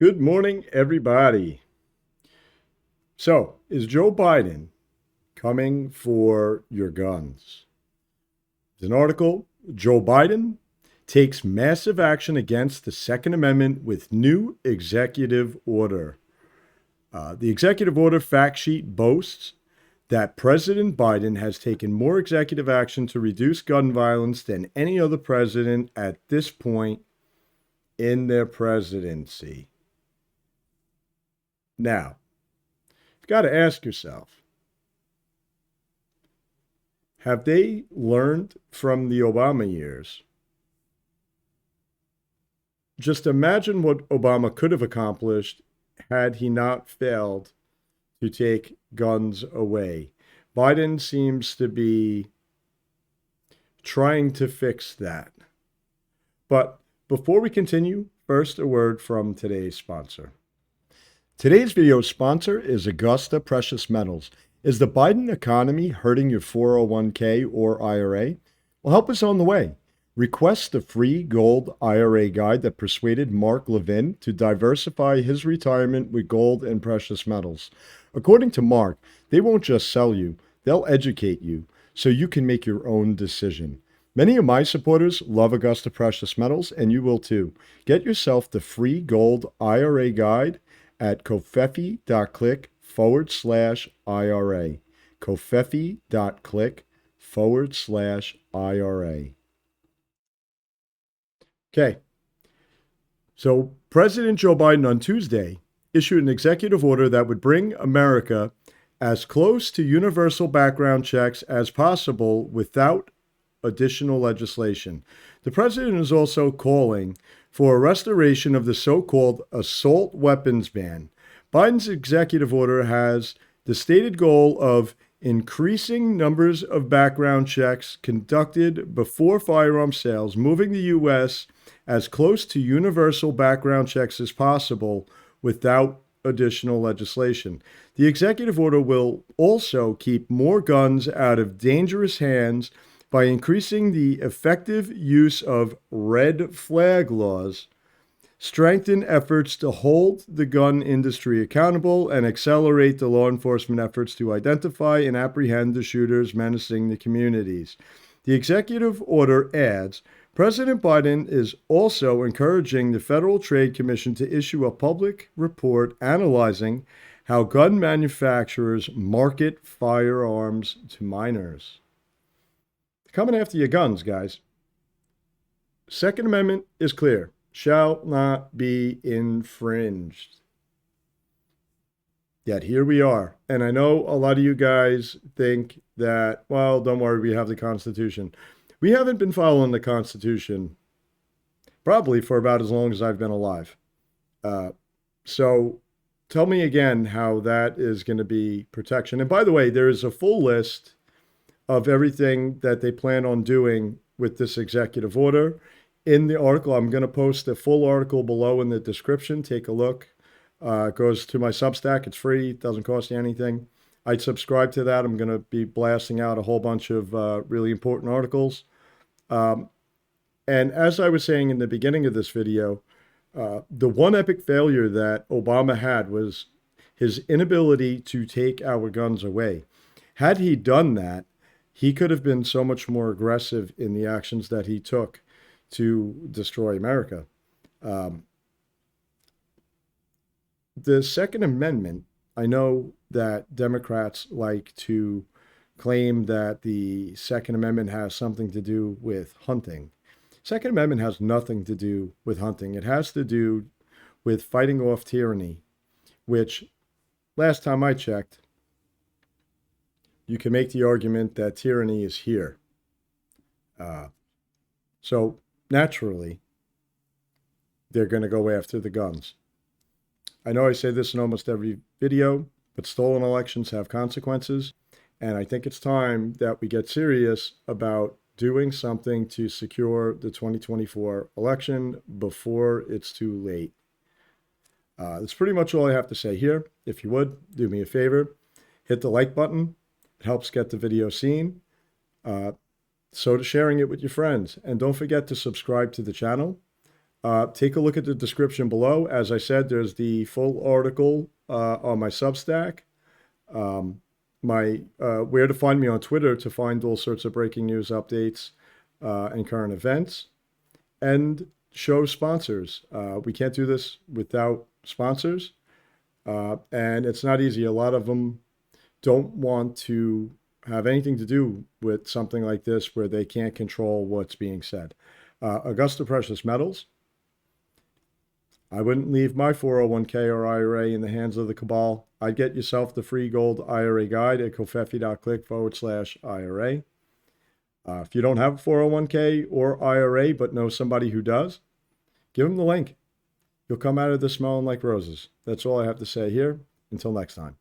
Good morning, everybody. So, is Joe Biden coming for your guns? There's an article. Joe Biden takes massive action against the Second Amendment with new executive order. The executive order fact sheet boasts that President Biden has taken more executive action to reduce gun violence than any other president at this point in their presidency. Now, you've got to ask yourself, have they learned from the Obama years? Just imagine what Obama could have accomplished had he not failed to take guns away. Biden seems to be trying to fix that. But before we continue, first a word from today's sponsor. Today's video sponsor is Augusta Precious Metals. Is the Biden economy hurting your 401k or IRA? Well, help is on the way. Request the free gold IRA guide that persuaded Mark Levin to diversify his retirement with gold and precious metals. According to Mark, they won't just sell you, they'll educate you so you can make your own decision. Many of my supporters love Augusta Precious Metals, and you will too. Get yourself the free gold IRA guide at covfefe.click/IRA. covfefe.click/IRA. Okay. So President Joe Biden on Tuesday issued an executive order that would bring America as close to universal background checks as possible without additional legislation. The president is also calling for a restoration of the so-called assault weapons ban. Biden's executive order has the stated goal of increasing numbers of background checks conducted before firearm sales, moving the U.S. as close to universal background checks as possible without additional legislation. The executive order will also keep more guns out of dangerous hands by increasing the effective use of red flag laws, strengthen efforts to hold the gun industry accountable, and accelerate the law enforcement efforts to identify and apprehend the shooters menacing the communities. The executive order adds, President Biden is also encouraging the Federal Trade Commission to issue a public report analyzing how gun manufacturers market firearms to minors. Coming after your guns, guys. Second Amendment is clear. Shall not be infringed. Yet here we are. And I know a lot of you guys think that, well, don't worry, we have the Constitution. We haven't been following the Constitution probably for about as long as I've been alive. So tell me again how that is going to be protection. And by the way, there is a full list of everything that they plan on doing with this executive order in the article. I'm going to post a full article below in the description. Take a look. It goes to my Substack. It's free. It doesn't cost you anything. I'd subscribe to that. I'm going to be blasting out a whole bunch of really important articles. And as I was saying in the beginning of this video, the one epic failure that Obama had was his inability to take our guns away. Had he done that, he could have been so much more aggressive in the actions that he took to destroy America. The Second Amendment, I know that Democrats like to claim that the Second Amendment has something to do with hunting. Second Amendment has nothing to do with hunting. It has to do with fighting off tyranny, which last time I checked, you can make the argument that tyranny is here. So naturally, they're going to go after the guns. I know I say this in almost every video, but stolen elections have consequences. And I think it's time that we get serious about doing something to secure the 2024 election before it's too late. That's pretty much all I have to say here. If you would, do me a favor, hit the like button. It helps get the video seen. So to sharing it with your friends. And don't forget to subscribe to the channel. Take a look at the description below. As I said, there's the full article on my Substack. My where to find me on Twitter to find all sorts of breaking news updates and current events, and show sponsors. We can't do this without sponsors, and it's not easy. A lot of them don't want to have anything to do with something like this where they can't control what's being said. Augusta Precious Metals. I wouldn't leave my 401k or IRA in the hands of the cabal. I'd get yourself the free gold IRA guide at kofefi.click/IRA. If you don't have a 401k or IRA but know somebody who does, give them the link. You'll come out of this smelling like roses. That's all I have to say here. Until next time.